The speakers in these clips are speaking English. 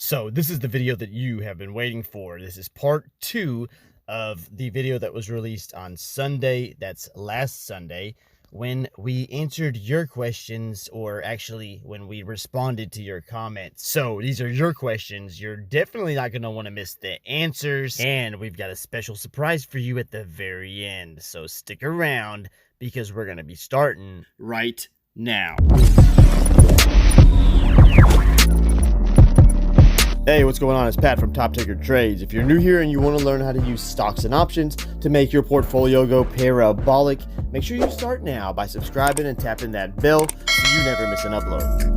So this is the video that you have been waiting for. This is part 2 of the video that was released on Sunday. That's last Sunday, when we answered your questions, or actually when we responded to your comments. So these are your questions. You're definitely not going to want to miss the answers. And we've got a special surprise for you at the very end. So stick around because we're going to be starting right now. Hey, what's going on? It's Pat from Top Ticker Trades. If you're new here and you want to learn how to use stocks and options to make your portfolio go parabolic, make sure you start now by subscribing and tapping that bell so you never miss an upload.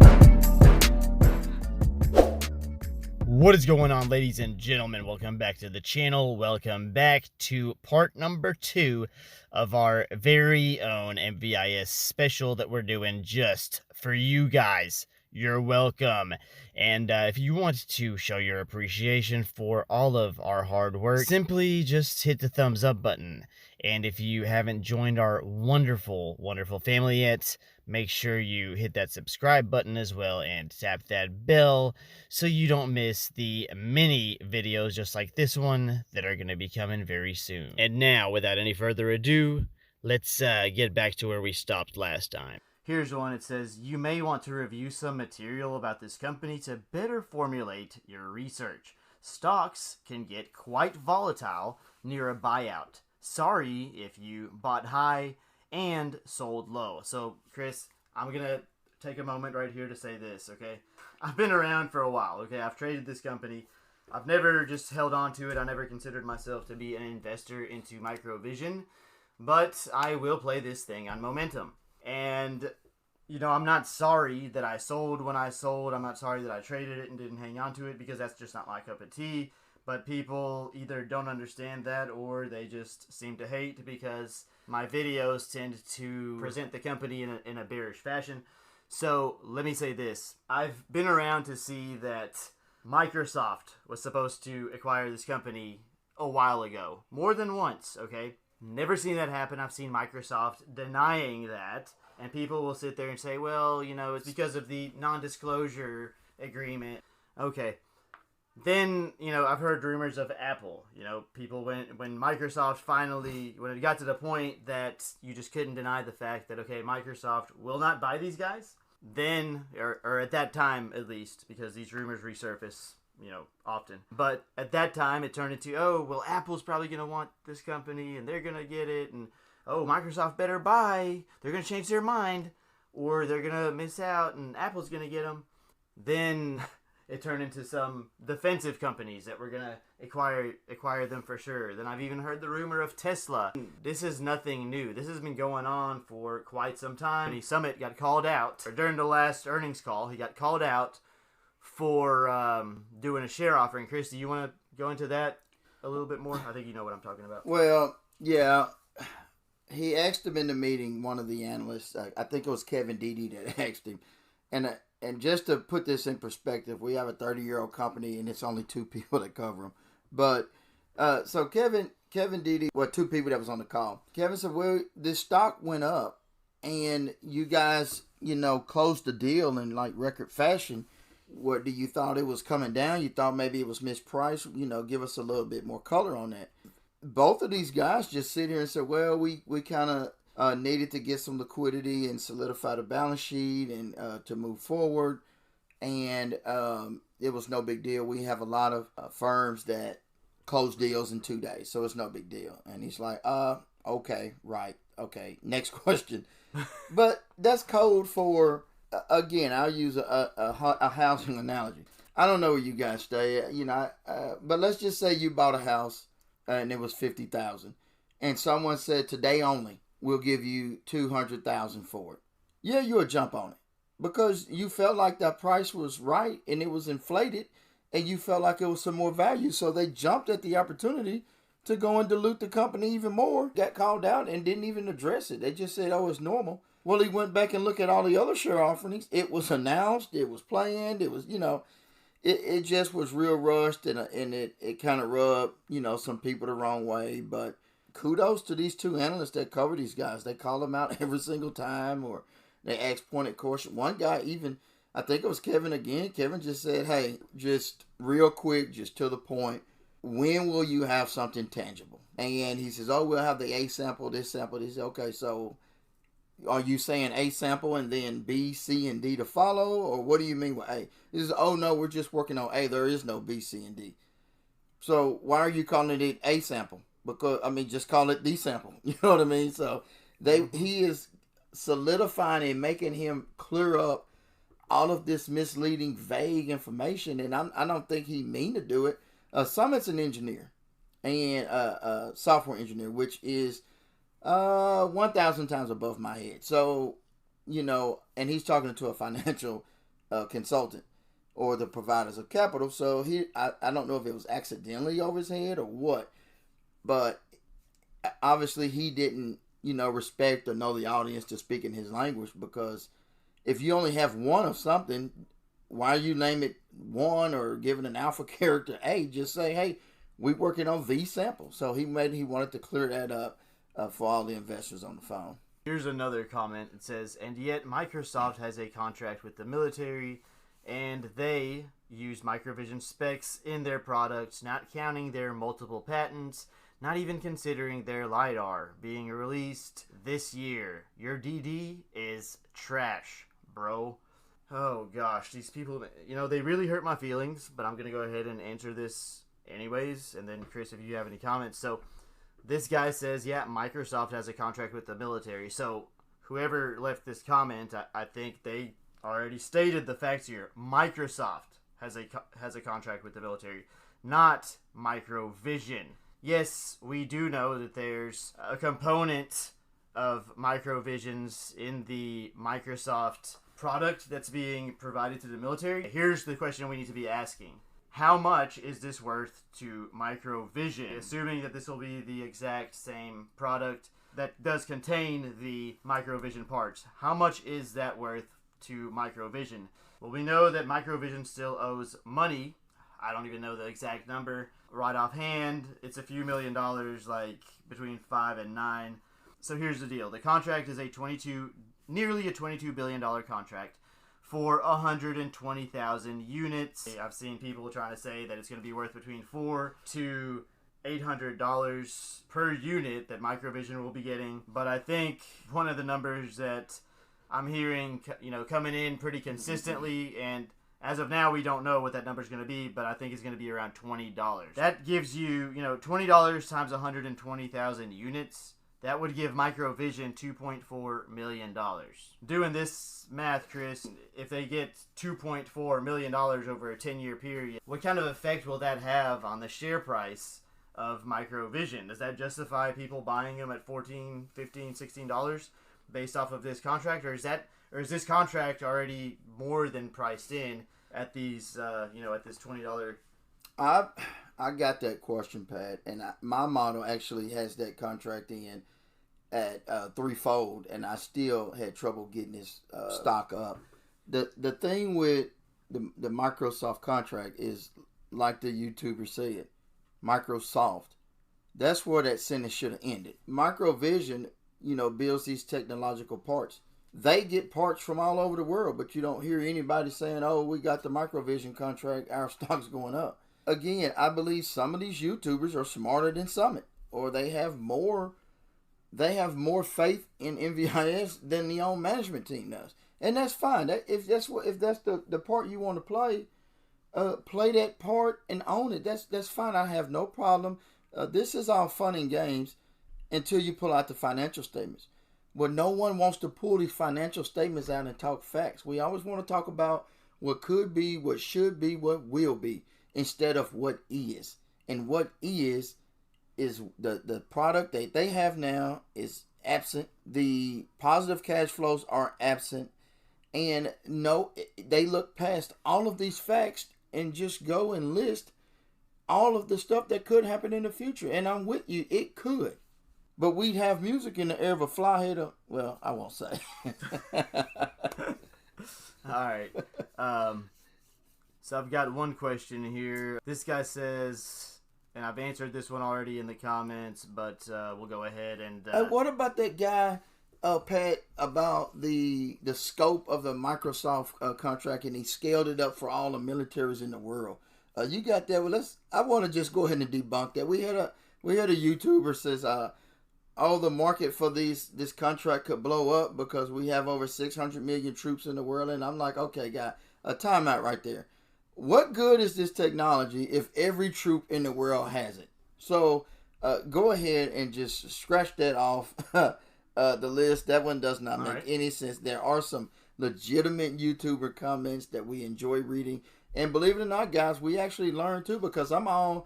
What is going on, ladies and gentlemen? Welcome back to the channel. Welcome back to part number 2 of our very own MVIS special that we're doing just for you guys. You're welcome. And if you want to show your appreciation for all of our hard work, simply just hit the thumbs up button. And if you haven't joined our wonderful family yet, make sure you hit that subscribe button as well and tap that bell so you don't miss the many videos just like this one that are going to be coming very soon. And now, without any further ado, let's get back to where we stopped last time. Here's one. It says, you may want to review some material about this company to better formulate your research. Stocks can get quite volatile near a buyout. Sorry if you bought high and sold low. So, Chris, I'm going to take a moment right here to say this, okay? I've been around for a while, okay? I've traded this company. I've never just held on to it. I never considered myself to be an investor into Microvision. But I will play this thing on momentum. And, you know, I'm not sorry that I sold when I sold. I'm not sorry that I traded it and didn't hang on to it, because that's just not my cup of tea. But people either don't understand that, or they just seem to hate because my videos tend to present the company in a bearish fashion. So let me say this. I've been around to see that Microsoft was supposed to acquire this company a while ago. More than once, okay? Never seen that happen. I've seen Microsoft denying that, and people will sit there and say, well, you know, it's because of the non-disclosure agreement. Okay. Then, you know, I've heard rumors of Apple. You know, people, when Microsoft finally, when it got to the point that you just couldn't deny the fact that, okay, Microsoft will not buy these guys, then, or at that time at least, because these rumors resurface, you know, often. But at that time, it turned into, oh, well, Apple's probably going to want this company, and they're going to get it, and, oh, Microsoft better buy. They're going to change their mind, or they're going to miss out, and Apple's going to get them. Then it turned into some defensive companies that were going to acquire them for sure. Then I've even heard the rumor of Tesla. This is nothing new. This has been going on for quite some time. Summit got called out, or during the last earnings call, he got called out for doing a share offering. Chris, do you want to go into that a little bit more? I think you know what I'm talking about. Well, yeah. He asked him in the meeting, one of the analysts, I think it was Kevin Deedy that asked him. And just to put this in perspective, we have a 30-year-old company, and it's only 2 people that cover them. But, so Kevin Deedy, well, 2 people that was on the call. Kevin said, well, this stock went up, and you guys, you know, closed the deal in, like, record fashion. What do you thought it was coming down? You thought maybe it was mispriced? You know, give us a little bit more color on that. Both of these guys just sit here and say, well, we kind of needed to get some liquidity and solidify the balance sheet and to move forward. And it was no big deal. We have a lot of firms that close deals in 2 days, so it's no big deal. And he's like, okay, right, okay, next question. But that's code for... Again, I'll use a housing analogy. I don't know where you guys stay, you know, but let's just say you bought a house and it was $50,000, and someone said today only we'll give you $200,000 for it. Yeah, you'll jump on it because you felt like that price was right and it was inflated, and you felt like it was some more value, so they jumped at the opportunity to go and dilute the company even more. Got called out and didn't even address it. They just said, "Oh, it's normal." Well, he went back and looked at all the other share offerings. It was announced. It was planned. It was, you know, it just was real rushed, and it kind of rubbed, you know, some people the wrong way. But kudos to these 2 analysts that cover these guys. They call them out every single time, or they ask pointed question. One guy even, I think it was Kevin again. Kevin just said, hey, just real quick, just to the point, when will you have something tangible? And he says, oh, we'll have the A sample, this sample. He said, okay, so are you saying A sample and then B, C, and D to follow? Or what do you mean with A? He says, oh, no, we're just working on A. There is no B, C, and D. So why are you calling it A sample? Because, I mean, just call it D sample. You know what I mean? So he is solidifying and making him clear up all of this misleading, vague information. And I don't think he mean to do it. Summit's an engineer and a software engineer, which is 1,000 times above my head. So, you know, and he's talking to a financial consultant or the providers of capital. So I don't know if it was accidentally over his head or what, but obviously he didn't, you know, respect or know the audience to speak in his language, because if you only have one of something, why you name it one or giving an alpha character A? Just say, hey, we're working on V sample. So he wanted to clear that up for all the investors on the phone. Here's another comment. It says, and yet Microsoft has a contract with the military, and they use Microvision specs in their products, not counting their multiple patents, not even considering their LiDAR being released this year. Your DD is trash, bro. Oh gosh, these people, you know, they really hurt my feelings, but I'm going to go ahead and answer this anyways. And then Chris, if you have any comments. So this guy says, yeah, Microsoft has a contract with the military. So whoever left this comment, I think they already stated the facts here. Microsoft has a contract with the military, not Microvision. Yes, we do know that there's a component of Microvisions in the Microsoft product that's being provided to the military. Here's the question we need to be asking. How much is this worth to Microvision? Assuming that this will be the exact same product that does contain the Microvision parts. How much is that worth to Microvision? Well, we know that Microvision still owes money. I don't even know the exact number right offhand. It's a few $1 million, like between 5 and 9. So here's the deal. The contract is nearly a $22 billion contract for 120,000 units. I've seen people trying to say that it's going to be worth between $400 to $800 per unit that Microvision will be getting. But I think one of the numbers that I'm hearing, you know, coming in pretty consistently, and as of now, we don't know what that number is going to be, but I think it's going to be around $20. That gives you, you know, $20 times 120,000 units. That would give Microvision $2.4 million. Doing this math, Chris, if they get $2.4 million over a 10-year period, what kind of effect will that have on the share price of Microvision? Does that justify people buying them at $14, $15, $16 based off of this contract? Or is this contract already more than priced in at these, at this $20? I got that question, Pat, and my model actually has that contract in at threefold, and I still had trouble getting this stock up. The thing with the Microsoft contract is, like the YouTuber said, Microsoft. That's where that sentence should have ended. Microvision, builds these technological parts. They get parts from all over the world, but you don't hear anybody saying, oh, we got the Microvision contract, our stock's going up. Again, I believe some of these YouTubers are smarter than Summit, or they have more faith in MVIS than the own management team does, and that's fine. If that's the part you want to play that part and own it. That's fine. I have no problem. This is all fun and games until you pull out the financial statements. Well, no one wants to pull these financial statements out and talk facts. We always want to talk about what could be, what should be, what will be, instead of what is. And what is the product that they have now is absent. The positive cash flows are absent. And no, they look past all of these facts and just go and list all of the stuff that could happen in the future. And I'm with you, it could. But we'd have music in the air of a flyhead. Well, I won't say. All right. So I've got one question here. This guy says, and I've answered this one already in the comments, but we'll go ahead and... what about that guy Pat, about the scope of the Microsoft contract, and he scaled it up for all the militaries in the world. You got that? Well, I want to just go ahead and debunk that. We had a YouTuber says, oh, the market for this contract could blow up because we have over 600 million troops in the world, and I'm like, okay, guy, a timeout right there. What good is this technology if every troop in the world has it? So go ahead and just scratch that off the list. That one does not make any sense. There are some legitimate YouTuber comments that we enjoy reading. And believe it or not, guys, we actually learn too, because I'm on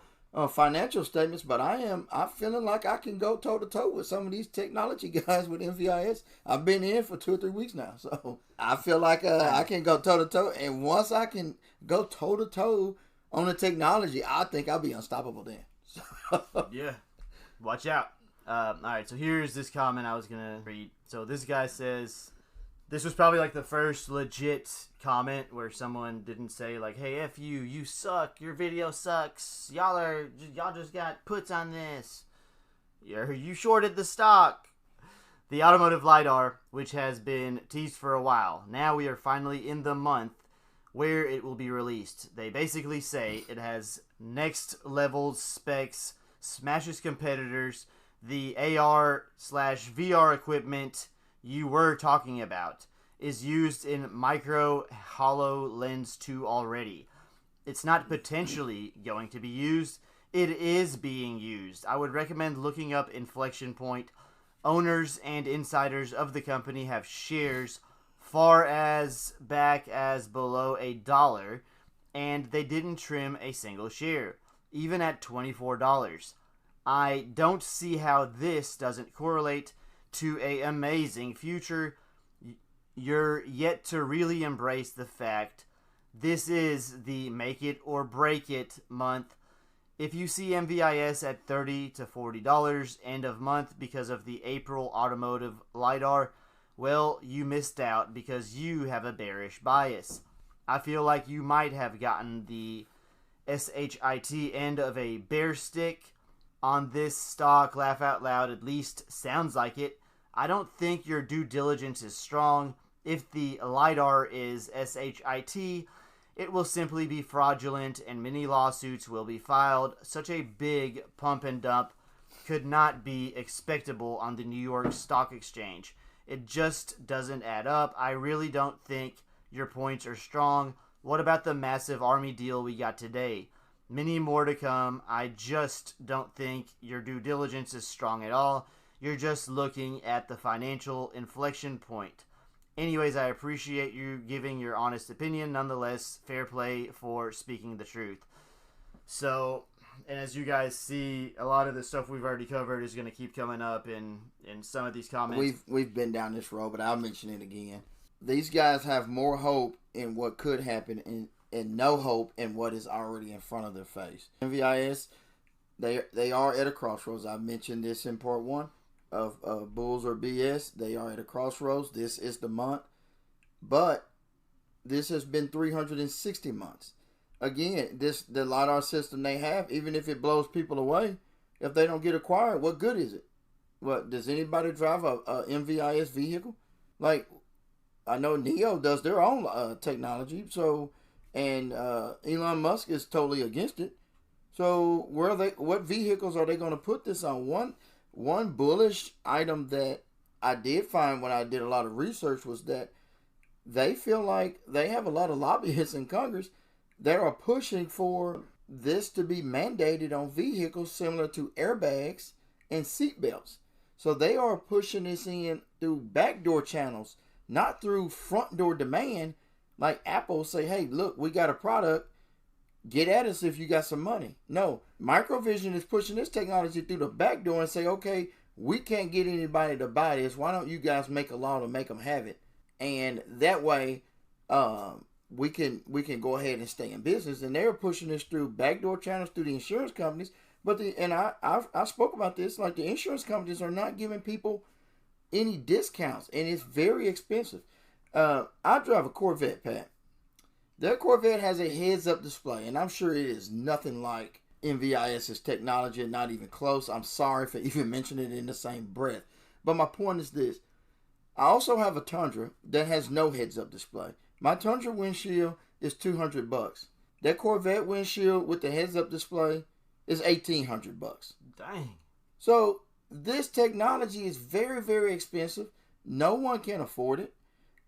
financial statements, but I'm feeling like I can go toe to toe with some of these technology guys with MVIS. I've been in for 2 or 3 weeks now, so I feel like I can go toe to toe. And once I can go toe to toe on the technology, I think I'll be unstoppable then. Yeah, watch out. All right, so here's this comment I was gonna read. So this guy says, this was probably like the first legit comment where someone didn't say like, "Hey, F you suck, your video sucks, y'all just got puts on this, you shorted the stock." The automotive LiDAR, which has been teased for a while, now we are finally in the month where it will be released. They basically say it has next level specs, smashes competitors, the AR/VR equipment you were talking about is used in micro HoloLens 2 already. It's not potentially going to be used, it is being used. I would recommend looking up Inflection Point. Owners and insiders of the company have shares far as back as below $1, and they didn't trim a single share, even at $24. I don't see how this doesn't correlate to an amazing future. You're yet to really embrace the fact this is the make it or break it month. If you see MVIS at $30 to $40 end of month because of the April automotive LiDAR, well, you missed out because you have a bearish bias. I feel like you might have gotten the SHIT end of a bear stick on this stock. Laugh out loud, at least sounds like it. I don't think your due diligence is strong. If the LiDAR is SHIT, it will simply be fraudulent and many lawsuits will be filed. Such a big pump and dump could not be expectable on the New York Stock Exchange. It just doesn't add up. I really don't think your points are strong. What about the massive Army deal we got today? Many more to come. I just don't think your due diligence is strong at all. You're just looking at the financial inflection point. Anyways, I appreciate you giving your honest opinion. Nonetheless, fair play for speaking the truth. So, and as you guys see, a lot of the stuff we've already covered is going to keep coming up in some of these comments. We've been down this road, but I'll mention it again. These guys have more hope in what could happen and no hope in what is already in front of their face. MVIS, they are at a crossroads. I mentioned this in part 1 of Bulls or BS. They are at a crossroads. This is the month, but this has been 360 months. Again, the LiDAR system they have, even if it blows people away, if they don't get acquired, what good is it? What, does anybody drive a MVIS vehicle? Like, I know NIO does their own technology, so, and Elon Musk is totally against it. So what vehicles are they going to put this on? One bullish item that I did find when I did a lot of research was that they feel like they have a lot of lobbyists in Congress that are pushing for this to be mandated on vehicles similar to airbags and seatbelts. So they are pushing this in through backdoor channels, not through front door demand. Like Apple say, hey, look, we got a product. Get at us if you got some money. No, Microvision is pushing this technology through the back door and say, okay, we can't get anybody to buy this. Why don't you guys make a law to make them have it? And that way, we can go ahead and stay in business. And they're pushing this through backdoor channels through the insurance companies. But I spoke about this. Like, the insurance companies are not giving people any discounts, and it's very expensive. I drive a Corvette, Pat. That Corvette has a heads-up display, and I'm sure it is nothing like MVIS's technology, not even close. I'm sorry for even mentioning it in the same breath. But my point is this. I also have a Tundra that has no heads-up display. My Tundra windshield is $200. That Corvette windshield with the heads-up display is $1,800. Dang. So this technology is very, very expensive. No one can afford it.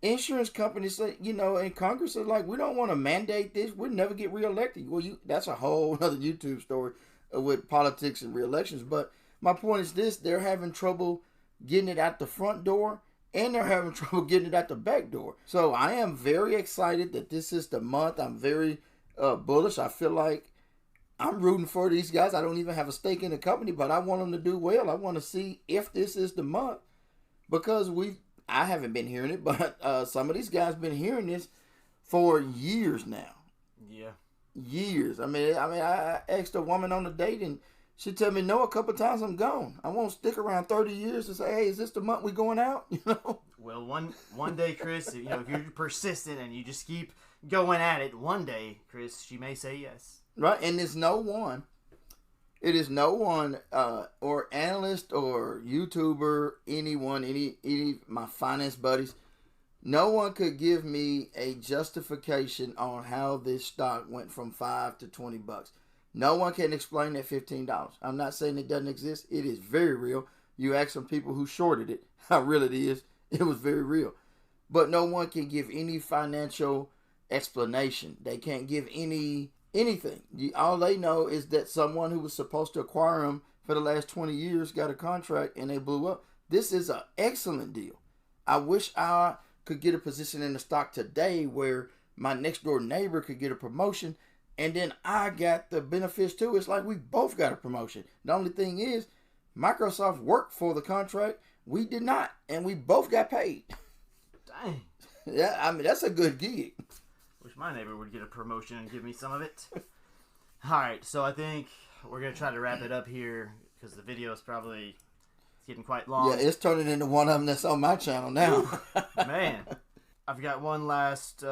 Insurance companies say, and Congress is like, we don't want to mandate this. We'll never get reelected. Well, that's a whole other YouTube story with politics and reelections. But my point is this: they're having trouble getting it out the front door, and they're having trouble getting it out the back door. So I am very excited that this is the month. I'm very bullish. I feel like I'm rooting for these guys. I don't even have a stake in the company, but I want them to do well. I want to see if this is the month, because I haven't been hearing it, but some of these guys been hearing this for years now. Yeah. Years. I asked a woman on a date, and she told me no a couple times. I'm gone. I won't stick around 30 years to say, hey, is this the month we going out? Well, one day, Chris, if you're persistent and you just keep going at it, one day, Chris, she may say yes. Right, and there's no one. It is no one, or analyst or YouTuber, anyone, any my finance buddies. No one could give me a justification on how this stock went from $5 to $20. No one can explain that $15. I'm not saying it doesn't exist. It is very real. You ask some people who shorted it how real it is. It was very real. But no one can give any financial explanation. They can't give anything. All they know is that someone who was supposed to acquire them for the last 20 years got a contract and they blew up. This is an excellent deal. I wish I could get a position in the stock today where my next door neighbor could get a promotion and then I got the benefits too. It's like we both got a promotion. The only thing is Microsoft worked for the contract. We did not, and we both got paid. Dang. Yeah, that's a good gig. Wish my neighbor would get a promotion and give me some of it. All right, so I think we're going to try to wrap it up here because the video is probably getting quite long. Yeah, it's turning into one of them that's on my channel now. Man, I've got one last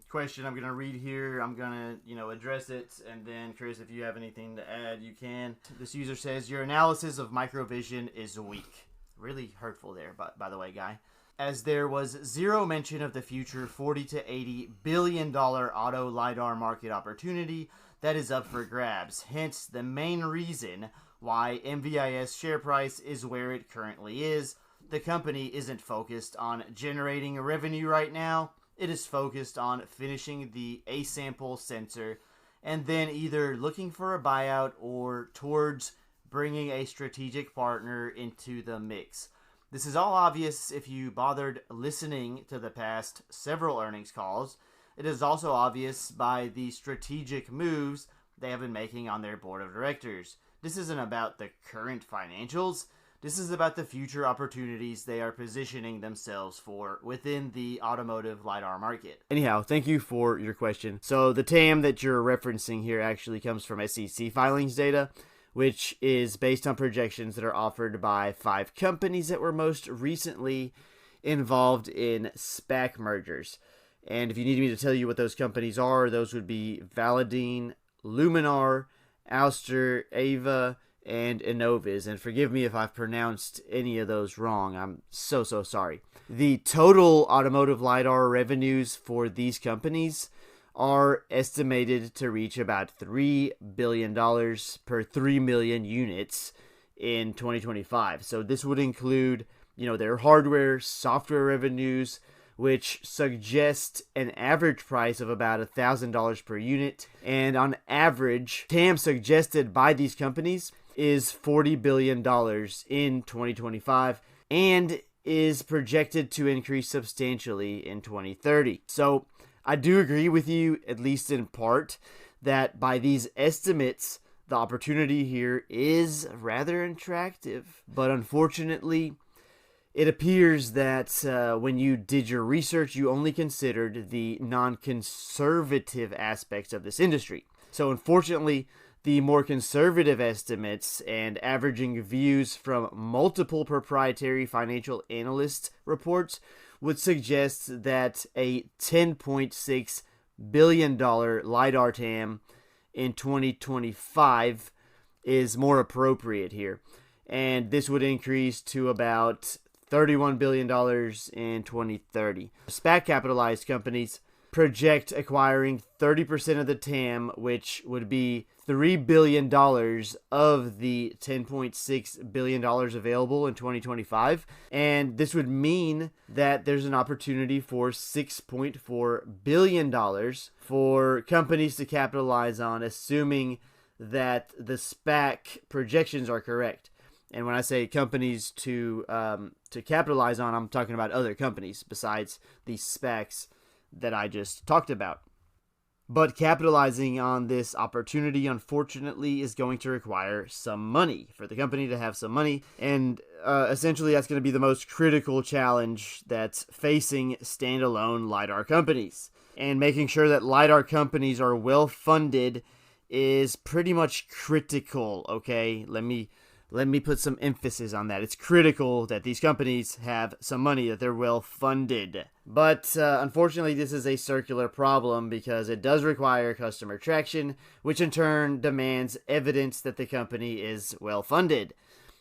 question I'm going to read here. I'm going to, address it, and then, Chris, if you have anything to add, you can. This user says, your analysis of Microvision is weak. Really hurtful there, by the way, guy. As there was zero mention of the future $40 to $80 billion auto LiDAR market opportunity that is up for grabs. Hence, the main reason why MVIS share price is where it currently is. The company isn't focused on generating revenue right now. It is focused on finishing the A-sample sensor and then either looking for a buyout or towards bringing a strategic partner into the mix. This is all obvious if you bothered listening to the past several earnings calls. It is also obvious by the strategic moves they have been making on their board of directors. This isn't about the current financials. This is about the future opportunities they are positioning themselves for within the automotive LiDAR market. Anyhow, thank you for your question. So the TAM that you're referencing here actually comes from SEC filings data, which is based on projections that are offered by 5 companies that were most recently involved in SPAC mergers. And if you need me to tell you what those companies are, those would be Validine, Luminar, Ouster, Ava, and Innoviz. And forgive me if I've pronounced any of those wrong. I'm so sorry. The total automotive LiDAR revenues for these companies are estimated to reach about $3 billion per 3 million units in 2025. So this would include, their hardware, software revenues, which suggest an average price of about $1,000 per unit. And on average, TAM suggested by these companies is $40 billion in 2025 and is projected to increase substantially in 2030. So I do agree with you, at least in part, that by these estimates, the opportunity here is rather attractive. But unfortunately, it appears that when you did your research, you only considered the non-conservative aspects of this industry. So unfortunately, the more conservative estimates and averaging views from multiple proprietary financial analyst reports would suggest that a $10.6 billion LiDAR TAM in 2025 is more appropriate here. And this would increase to about $31 billion in 2030. SPAC capitalized companies project acquiring 30% of the TAM, which would be $3 billion of the $10.6 billion available in 2025. And this would mean that there's an opportunity for $6.4 billion for companies to capitalize on, assuming that the SPAC projections are correct. And when I say companies to capitalize on, I'm talking about other companies besides these SPACs that I just talked about. But capitalizing on this opportunity, unfortunately, is going to require some money, for the company to have some money. And essentially, that's going to be the most critical challenge that's facing standalone LiDAR companies. And making sure that LiDAR companies are well funded is pretty much critical, okay? Let me put some emphasis on that. It's critical that these companies have some money, that they're well funded. But unfortunately, this is a circular problem because it does require customer traction, which in turn demands evidence that the company is well funded.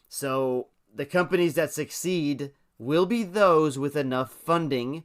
So the companies that succeed will be those with enough funding,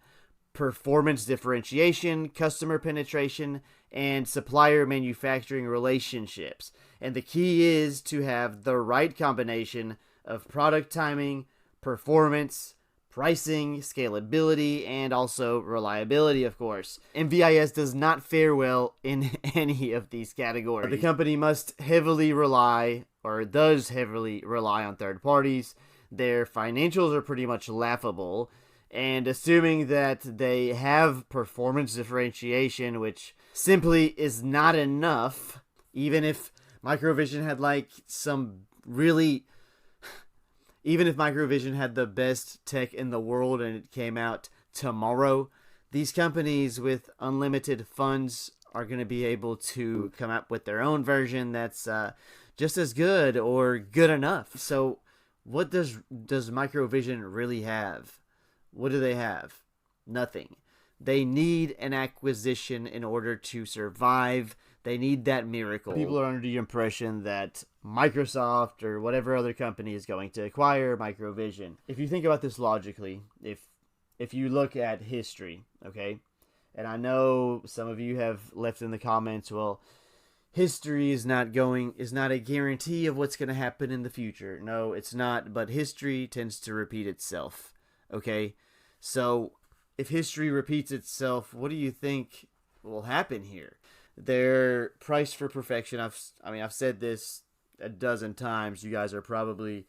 performance differentiation, customer penetration, and supplier manufacturing relationships. And the key is to have the right combination of product timing, performance, pricing, scalability, and also reliability, of course. MVIS does not fare well in any of these categories. The company must heavily rely, or does heavily rely on third parties. Their financials are pretty much laughable. And assuming that they have performance differentiation, which simply is not enough, even if Microvision had even if Microvision had the best tech in the world and it came out tomorrow, these companies with unlimited funds are going to be able to come up with their own version that's just as good or good enough. So what does Microvision really have? What do they have? Nothing. They need an acquisition in order to survive. They need that miracle. People are under the impression that Microsoft or whatever other company is going to acquire Microvision. If you think about this logically, if you look at history, okay, and I know some of you have left in the comments, well, history is not a guarantee of what's going to happen in the future. No, it's not, but history tends to repeat itself. Okay, so if history repeats itself, what do you think will happen here? They're priced for perfection. I've said this a dozen times. You guys are probably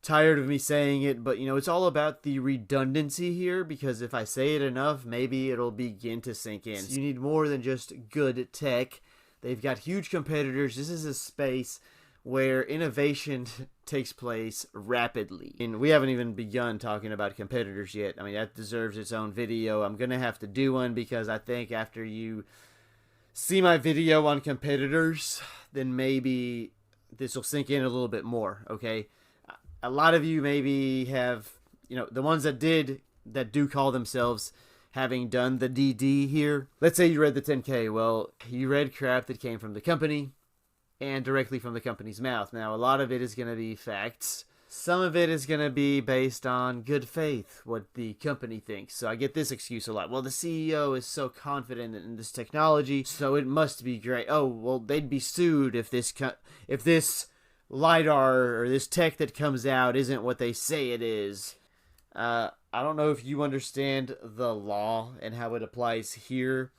tired of me saying it, but it's all about the redundancy here, because if I say it enough, maybe it'll begin to sink in. So you need more than just good tech. They've got huge competitors. This is a space where innovation takes place rapidly. And we haven't even begun talking about competitors yet. That deserves its own video. I'm going to have to do one because I think after you see my video on competitors, then maybe this will sink in a little bit more, okay? A lot of you maybe have, the ones that do call themselves having done the DD here. Let's say you read the 10K. Well, you read crap that came from the company and directly from the company's mouth. Now, a lot of it is going to be facts. Some of it is going to be based on good faith, what the company thinks. So I get this excuse a lot. Well, the CEO is so confident in this technology, so it must be great. Oh, well, they'd be sued if this LiDAR or this tech that comes out isn't what they say it is. I don't know if you understand the law and how it applies here.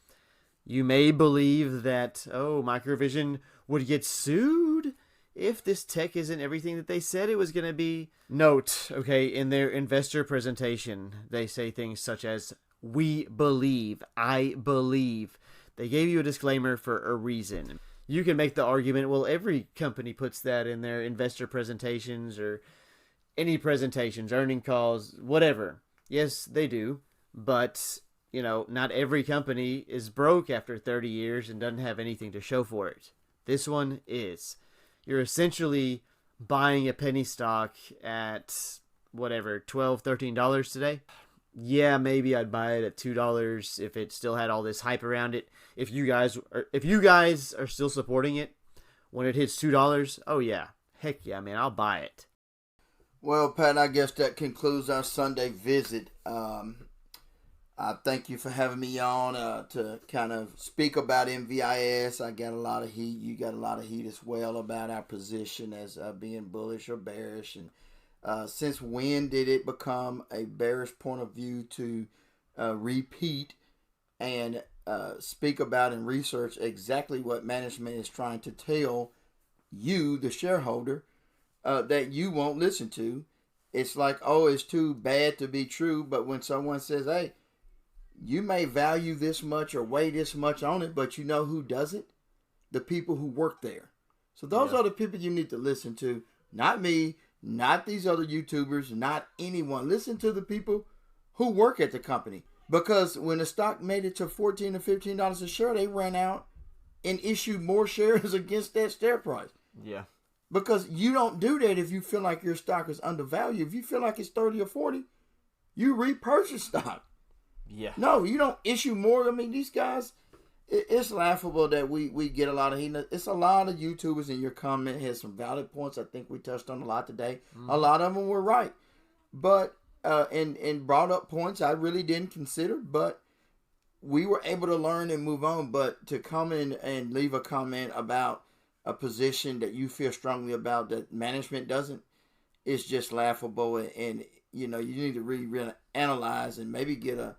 You may believe that, Microvision would get sued if this tech isn't everything that they said it was going to be. Note, okay, in their investor presentation, they say things such as, we believe, I believe. They gave you a disclaimer for a reason. You can make the argument, well, every company puts that in their investor presentations or any presentations, earning calls, whatever. Yes, they do, but not every company is broke after 30 years and doesn't have anything to show for it. This one is. You're essentially buying a penny stock at whatever, $12, $13 today. Yeah, maybe I'd buy it at $2 if it still had all this hype around it. If you guys are still supporting it when it hits $2, oh yeah, heck yeah, man, I'll buy it. Well, Pat, I guess that concludes our Sunday visit. I thank you for having me on to kind of speak about MVIS. I got a lot of heat. You got a lot of heat as well about our position as being bullish or bearish. And since when did it become a bearish point of view to repeat and speak about and research exactly what management is trying to tell you, the shareholder, that you won't listen to? It's like, oh, it's too bad to be true. But when someone says, hey, you may value this much or weigh this much on it, but you know who does it? The people who work there. So those are the people you need to listen to. Not me, not these other YouTubers, not anyone. Listen to the people who work at the company. Because when the stock made it to $14 or $15 a share, they ran out and issued more shares against that share price. Yeah. Because you don't do that if you feel like your stock is undervalued. If you feel like it's 30 or 40, you repurchase stock. Yeah. No, you don't issue more. I mean, these guys, it's laughable that we get a lot of heat. It's a lot of YouTubers, and your comment has some valid points. I think we touched on a lot today. Mm-hmm. A lot of them were right. But, and brought up points I really didn't consider, but we were able to learn and move on. But to come in and leave a comment about a position that you feel strongly about that management doesn't, it's just laughable. And you know, you need to really analyze and maybe get a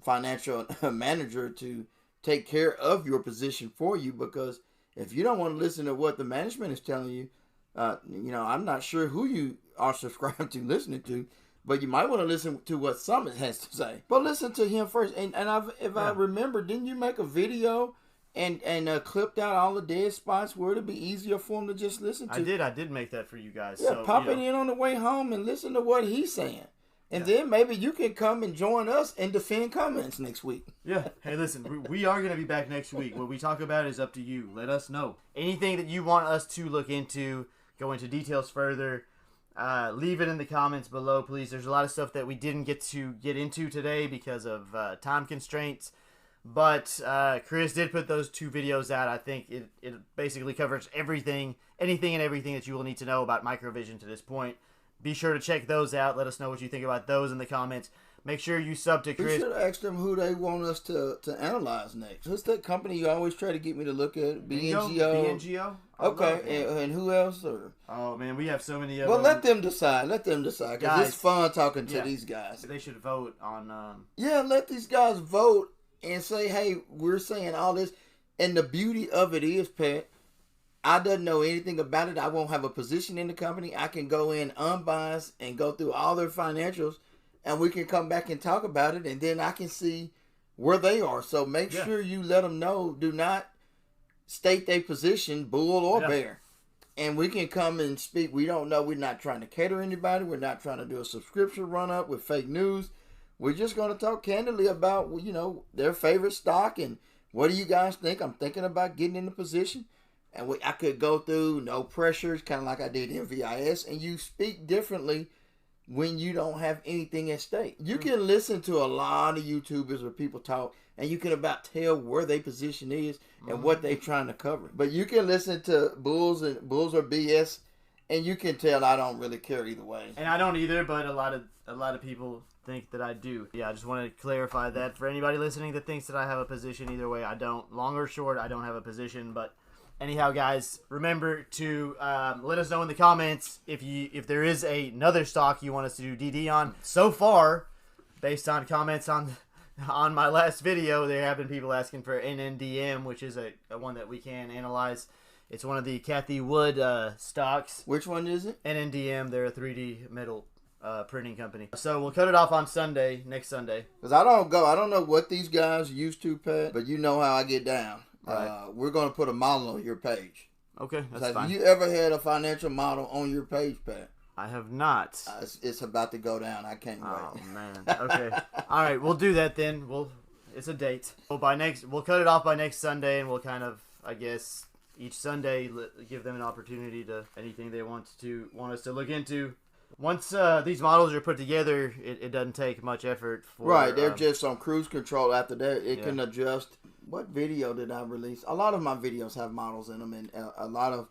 financial manager to take care of your position for you, because if you don't want to listen to what the management is telling you, you know, I'm not sure who you are subscribed to listening to, but you might want to listen to what Summit has to say. But listen to him first. And I remember, didn't you make a video and clipped out all the dead spots where it'd be easier for him to just listen to? I did make that for you guys. Yeah, so, pop it in on the way home and listen to what he's saying. And then maybe you can come and join us and defend comments next week. Yeah. Hey, listen, we are going to be back next week. What we talk about is up to you. Let us know. Anything that you want us to look into, go into details further, leave it in the comments below, please. There's a lot of stuff that we didn't get into today because of time constraints. But Chris did put those 2 videos out. I think it basically covers anything and everything that you will need to know about Microvision to this point. Be sure to check those out. Let us know what you think about those in the comments. Make sure you sub to Chris. We should ask them who they want us to analyze next. What's that company you always try to get me to look at? BNGO? BNGO? Okay, and who else? Or? Oh, man, we have so many of them. Well, let them decide. Because it's fun talking to these guys. They should vote on... Yeah, let these guys vote and say, hey, we're saying all this. And the beauty of it is, Pat, I don't know anything about it. I won't have a position in the company. I can go in unbiased and go through all their financials, and we can come back and talk about it, and then I can see where they are. So make sure you let them know. Do not state their position, bull or bear. And we can come and speak. We don't know. We're not trying to cater anybody. We're not trying to do a subscription run-up with fake news. We're just going to talk candidly about, you know, their favorite stock and what do you guys think? I'm thinking about getting in the position. And I could go through no pressures, kind of like I did in MVIS, and you speak differently when you don't have anything at stake. You can listen to a lot of YouTubers where people talk, and you can about tell where their position is and what they're trying to cover. But you can listen to bulls or BS, and you can tell I don't really care either way. And I don't either, but a lot of people think that I do. Yeah, I just want to clarify that for anybody listening that thinks that I have a position either way. I don't. Long or short, I don't have a position, but... Anyhow, guys, remember to let us know in the comments if there is another stock you want us to do DD on. So far, based on comments on my last video, there have been people asking for NNDM, which is a one that we can analyze. It's one of the Cathy Wood stocks. Which one is it? NNDM. They're a 3D metal printing company. So we'll cut it off on Sunday, next Sunday. Because I don't know what these guys used to, Pat, but you know how I get down. Right. We're going to put a model on your page. Okay, that's fine. fine. Have you ever had a financial model on your page, Pat? I have not. It's about to go down. I can't wait. Oh, man. Okay. All right, we'll do that then. It's a date. We'll cut it off by next Sunday, and we'll kind of, I guess, each Sunday give them an opportunity to anything they want us to look into. Once these models are put together, it doesn't take much effort. Right, they're just on cruise control after that. It can adjust. What video did I release? A lot of my videos have models in them, and a lot of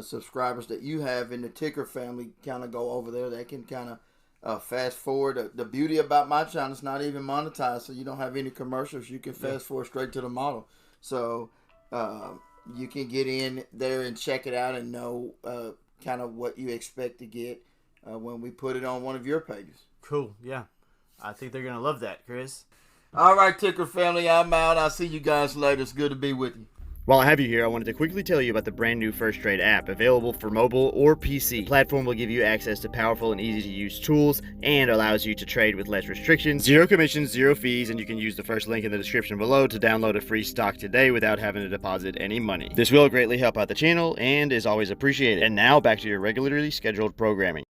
subscribers that you have in the ticker family kind of go over there. They can kind of fast forward. The beauty about my channel is not even monetized, so you don't have any commercials. You can fast forward straight to the model. So you can get in there and check it out and know kind of what you expect to get when we put it on one of your pages. Cool. Yeah. I think they're going to love that, Chris. All right, ticker family, I'm out. I'll see you guys later. It's good to be with you. While I have you here, I wanted to quickly tell you about the brand new First Trade app, available for mobile or PC. The platform will give you access to powerful and easy to use tools and allows you to trade with less restrictions, zero commissions, zero fees, and you can use the first link in the description below to download a free stock today without having to deposit any money. This will greatly help out the channel and is always appreciated. And now back to your regularly scheduled programming.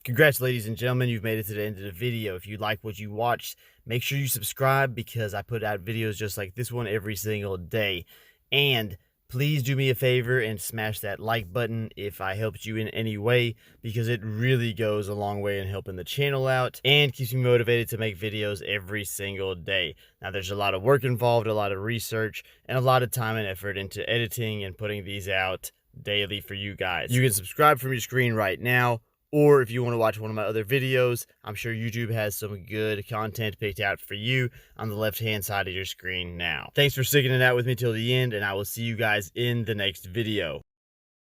Congrats, ladies and gentlemen, you've made it to the end of the video. If you like what you watched, make sure you subscribe because I put out videos just like this one every single day. And please do me a favor and smash that like button if I helped you in any way, because it really goes a long way in helping the channel out and keeps me motivated to make videos every single day. Now, there's a lot of work involved, a lot of research, and a lot of time and effort into editing and putting these out daily for you guys. You can subscribe from your screen right now, or if you want to watch one of my other videos, I'm sure YouTube has some good content picked out for you on the left-hand side of your screen now. Thanks for sticking it out with me till the end, and I will see you guys in the next video.